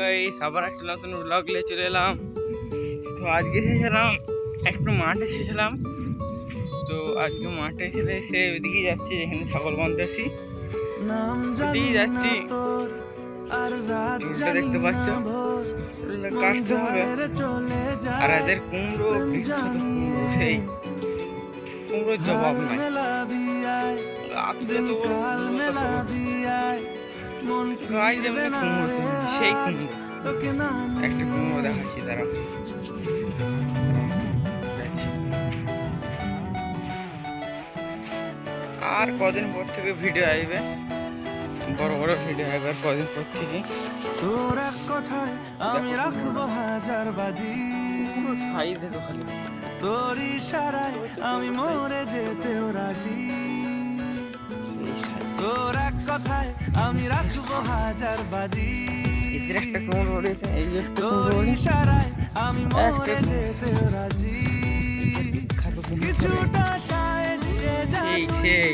Guys, আবার একটা নতুন ব্লগ নিয়ে চলে এলাম। তো আজকে এসেছিলাম একটু মাঠে এসেছিলাম। তো আজকে মাঠে এসে ওইদিকে যাচ্ছি, যেখানে ছাগল বাঁধতেছি ওইদিকে যাচ্ছি। দেখতে পাচ্ছ কাটতে হবে। আর এদের কুমড়ো বিখ্যাত কুমড়ো, সেই কুমড়োর জবাব নাই। গাই যেমনি কুমড়ো, সেই কুমড়ো। একটা কুমড়ো দেখাচ্ছি তারা। আর কদিন পর থেকে ভিডিও আসবে, বড় বড় ভিডিও আসবে আর কদিন পর থেকে। তোর এক কথায় আমি রাখবো হাজার বাজি, সাইজ দেখো খালি। তোর ইশারায় আমি মরে যেতেও রাজি। তোর এক কথায় আমি রাখবো হাজার বাজি, এদের একটা কুমড়ো রয়েছে, এই যে তোর ইশারায় আমি মরে যেতেও রাজি। কিছুটা সায় দিয়ে যা সেই